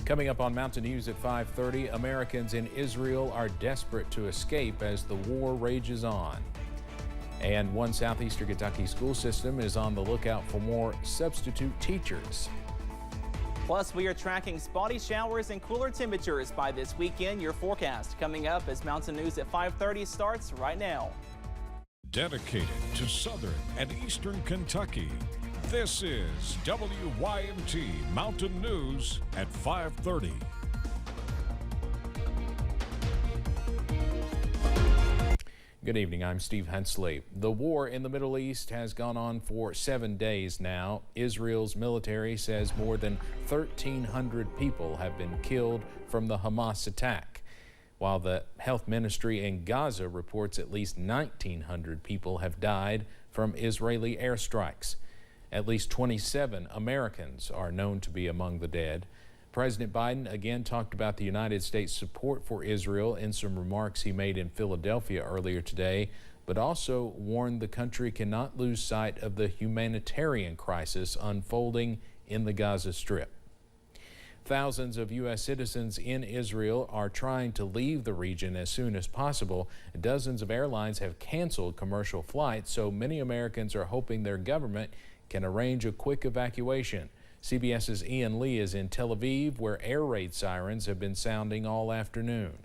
Coming up on Mountain News at 5:30, Americans in Israel are desperate to escape as the war rages on. And one southeastern Kentucky school system is on the lookout for more substitute teachers. Plus, we are tracking spotty showers and cooler temperatures by this weekend. Your forecast coming up as Mountain News at 5:30 starts right now. Dedicated to southern and eastern Kentucky, this is WYMT Mountain News at 5:30. Good evening, I'm Steve Hensley. The war in the Middle East has gone on for 7 days now. Israel's military says more than 1,300 people have been killed from the Hamas attack, while the health ministry in Gaza reports at least 1,900 people have died from Israeli airstrikes. At least 27 Americans are known to be among the dead. President Biden again talked about the United States' support for Israel in some remarks he made in Philadelphia earlier today, but also warned the country cannot lose sight of the humanitarian crisis unfolding in the Gaza Strip. Thousands of U.S. citizens in Israel are trying to leave the region as soon as possible. Dozens of airlines have canceled commercial flights, so many Americans are hoping their government can arrange a quick evacuation. CBS's Ian Lee is in Tel Aviv, where air raid sirens have been sounding all afternoon.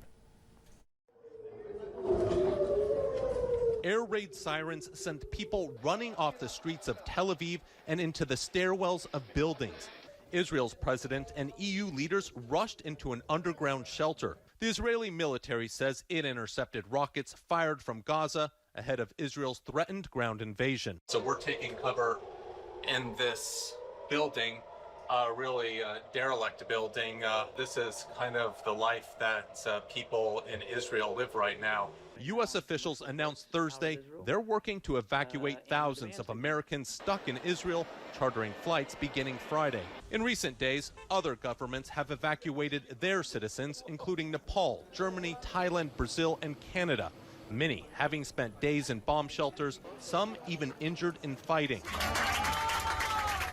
Air raid sirens sent people running off the streets of Tel Aviv and into the stairwells of buildings. Israel's president and EU leaders rushed into an underground shelter. The Israeli military says it intercepted rockets fired from Gaza ahead of Israel's threatened ground invasion. So we're taking cover in this building, really a derelict building. This is kind of the life that people in Israel live right now. U.S. officials announced Thursday they're working to evacuate thousands of Americans stuck in Israel, chartering flights beginning Friday. In recent days, other governments have evacuated their citizens, including Nepal, Germany, Thailand, Brazil, and Canada. Many having spent days in bomb shelters, some even injured in fighting.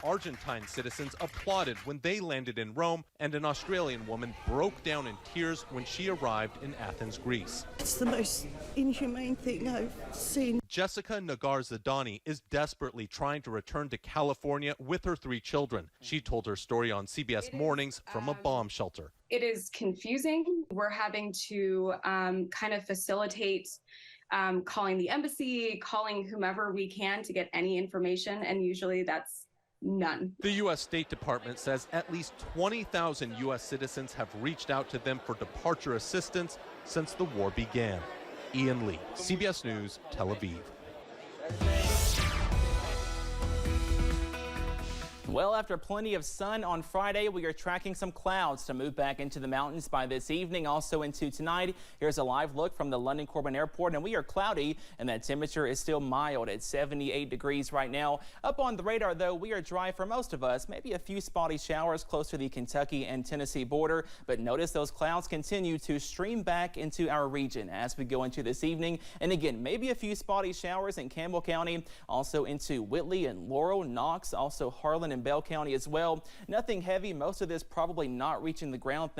Argentine citizens applauded when they landed in Rome, and an Australian woman broke down in tears when she arrived in Athens, Greece. It's the most inhumane thing I've seen. Jessica Nagar-Zadani is desperately trying to return to California with her 3 children. She told her story on CBS Mornings from a bomb shelter. It is confusing. We're having to kind of facilitate calling the embassy, calling whomever we can to get any information, and usually that's none. The U.S. State Department says at least 20,000 U.S. citizens have reached out to them for departure assistance since the war began. Ian Lee, CBS News, Tel Aviv. Well, after plenty of sun on Friday, we are tracking some clouds to move back into the mountains by this evening, also into tonight. Here's a live look from the London Corbin Airport, and we are cloudy, and that temperature is still mild at 78 degrees right now. Up on the radar, though, we are dry for most of us, maybe a few spotty showers close to the Kentucky and Tennessee border, but notice those clouds continue to stream back into our region as we go into this evening. And again, maybe a few spotty showers in Campbell County, also into Whitley and Laurel, Knox, also Harlan and Bell County as well. Nothing heavy, most of this probably not reaching the ground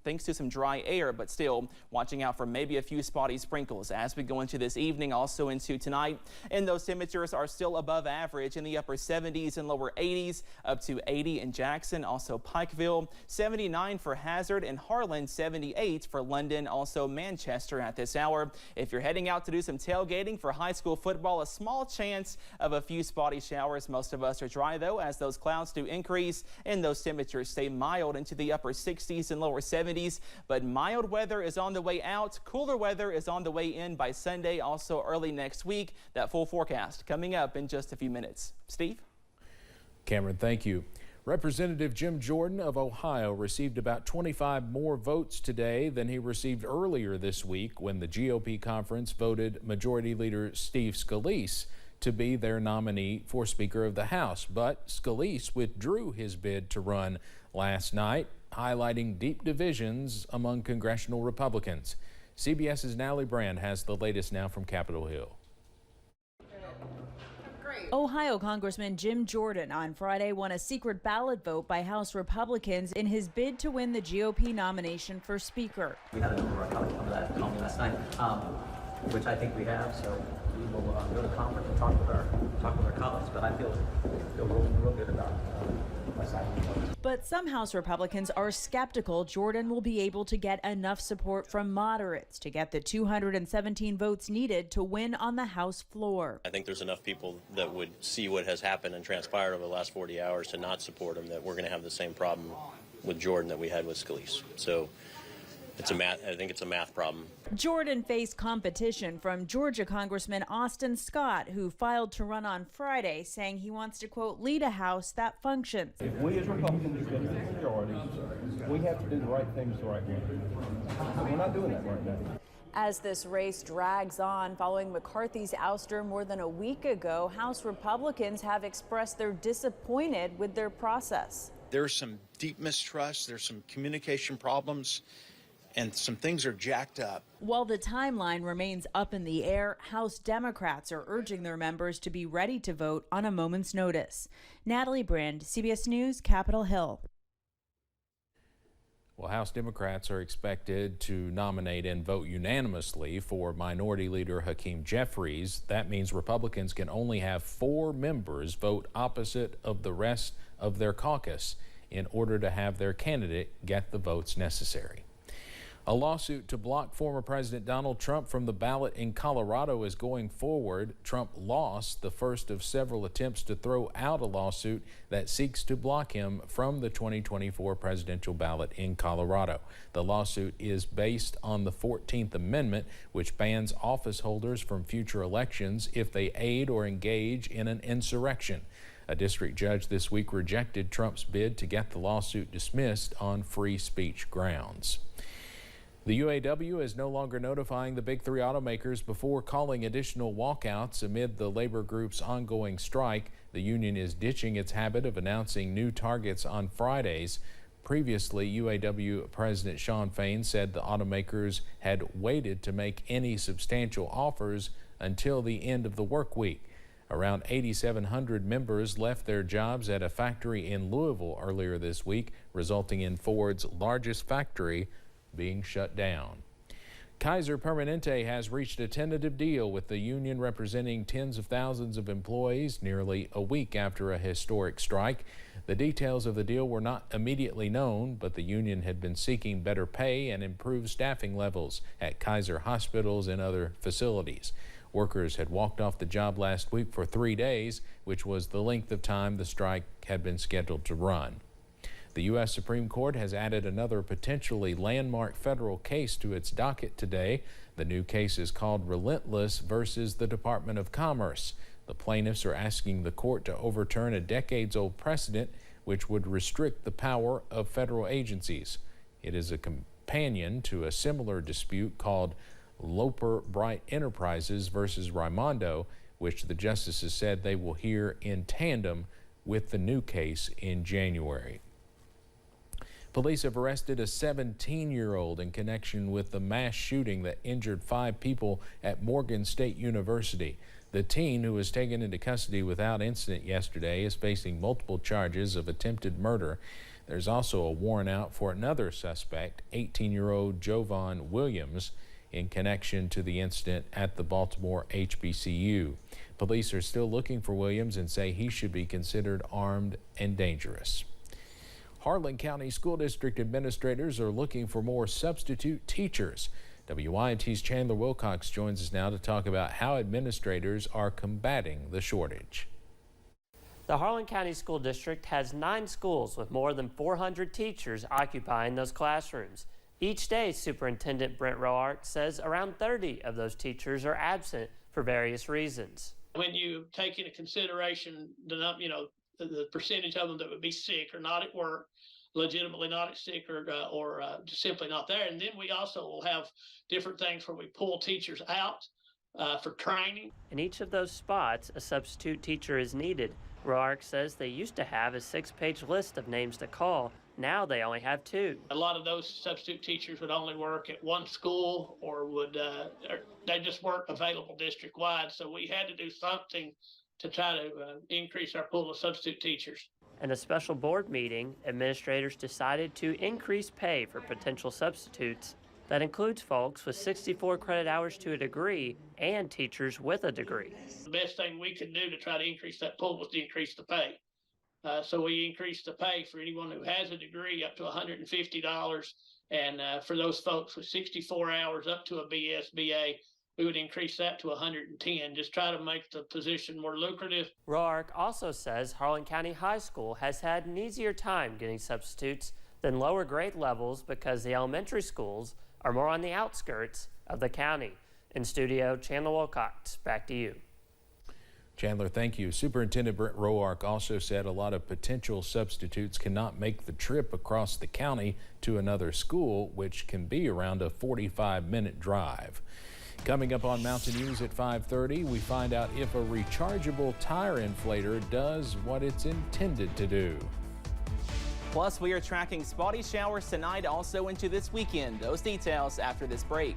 thanks to some dry air, but still watching out for maybe a few spotty sprinkles as we go into this evening, also into tonight. And those temperatures are still above average in the upper 70s and lower 80s, up to 80 in Jackson, also Pikeville, 79 for Hazard and Harlan, 78 for London, also Manchester at this hour. If you're heading out to do some tailgating for high school football, a small chance of a few spotty showers. Most of us are dry though, as those clouds do increase and those temperatures stay mild into the upper 60s and lower 70s. But mild weather is on the way out. Cooler weather is on the way in by Sunday, also early next week. That full forecast coming up in just a few minutes. Steve? Cameron, thank you. Representative Jim Jordan of Ohio received about 25 more votes today than he received earlier this week when the GOP conference voted Majority Leader Steve Scalise to be their nominee for Speaker of the House. But Scalise withdrew his bid to run last night, highlighting deep divisions among congressional Republicans. CBS's Natalie Brand has the latest now from Capitol Hill. Ohio Congressman Jim Jordan on Friday won a secret ballot vote by House Republicans in his bid to win the GOP nomination for Speaker. We had a number of our colleagues come to that home last night, which I think we have. So we will go to the conference and talk with our colleagues. But I feel real good about my side. But some House Republicans are skeptical Jordan will be able to get enough support from moderates to get the 217 votes needed to win on the House floor. I think there's enough people that would see what has happened and transpired over the last 40 hours to not support him that we're going to have the same problem with Jordan that we had with Scalise. So I think it's a math problem. Jordan faced competition from Georgia Congressman Austin Scott, who filed to run on Friday, saying he wants to, quote, lead a House that functions. If we as Republicans get the majority, we have to do the right things the right way. We're not doing that right now. As this race drags on following McCarthy's ouster more than a week ago, House Republicans have expressed they're disappointed with their process. There's some deep mistrust, there's some communication problems, and some things are jacked up. While the timeline remains up in the air, House Democrats are urging their members to be ready to vote on a moment's notice. Natalie Brand, CBS News, Capitol Hill. Well, House Democrats are expected to nominate and vote unanimously for Minority Leader Hakeem Jeffries. That means Republicans can only have 4 members vote opposite of the rest of their caucus in order to have their candidate get the votes necessary. A lawsuit to block former President Donald Trump from the ballot in Colorado is going forward. Trump lost the first of several attempts to throw out a lawsuit that seeks to block him from the 2024 presidential ballot in Colorado. The lawsuit is based on the 14th Amendment, which bans office holders from future elections if they aid or engage in an insurrection. A district judge this week rejected Trump's bid to get the lawsuit dismissed on free speech grounds. The UAW is no longer notifying the big 3 automakers before calling additional walkouts amid the labor group's ongoing strike. The union is ditching its habit of announcing new targets on Fridays. Previously, UAW President Shawn Fain said the automakers had waited to make any substantial offers until the end of the work week. Around 8,700 members left their jobs at a factory in Louisville earlier this week, resulting in Ford's largest factory being shut down. Kaiser Permanente has reached a tentative deal with the union representing tens of thousands of employees nearly a week after a historic strike. The details of the deal were not immediately known, but the union had been seeking better pay and improved staffing levels at Kaiser hospitals and other facilities. Workers had walked off the job last week for 3 days, which was the length of time the strike had been scheduled to run. The U.S. Supreme Court has added another potentially landmark federal case to its docket today. The new case is called Relentless versus the Department of Commerce. The plaintiffs are asking the court to overturn a decades-old precedent which would restrict the power of federal agencies. It is a companion to a similar dispute called Loper Bright Enterprises versus Raimondo, which the justices said they will hear in tandem with the new case in January. Police have arrested a 17-year-old in connection with the mass shooting that injured 5 people at Morgan State University. The teen, who was taken into custody without incident yesterday, is facing multiple charges of attempted murder. There's also a warrant out for another suspect, 18-year-old Jovan Williams, in connection to the incident at the Baltimore HBCU. Police are still looking for Williams and say he should be considered armed and dangerous. Harlan County School District administrators are looking for more substitute teachers. WYMT's Chandler Wilcox joins us now to talk about how administrators are combating the shortage. The Harlan County School District has 9 schools with more than 400 teachers occupying those classrooms. Each day, Superintendent Brent Roark says around 30 of those teachers are absent for various reasons. When you take into consideration the percentage of them that would be sick or not at work, legitimately not at sick or just simply not there. And then we also will have different things where we pull teachers out for training. In each of those spots, a substitute teacher is needed. Roark says they used to have a 6-page list of names to call. Now they only have 2. A lot of those substitute teachers would only work at one school or they just weren't available district-wide. So we had to do something to try to increase our pool of substitute teachers. In a special board meeting, administrators decided to increase pay for potential substitutes. That includes folks with 64 credit hours to a degree and teachers with a degree. The best thing we could do to try to increase that pool was to increase the pay. So we increased the pay for anyone who has a degree up to $150, and for those folks with 64 hours up to a BS, BA, we would increase that to 110, just try to make the position more lucrative. Roark also says Harlan County High School has had an easier time getting substitutes than lower grade levels because the elementary schools are more on the outskirts of the county. In studio, Chandler Wilcox, back to you. Chandler, thank you. Superintendent Brent Roark also said a lot of potential substitutes cannot make the trip across the county to another school, which can be around a 45-minute drive. Coming up on Mountain News at 5:30, we find out if a rechargeable tire inflator does what it's intended to do. Plus, we are tracking spotty showers tonight, also into this weekend. Those details after this break.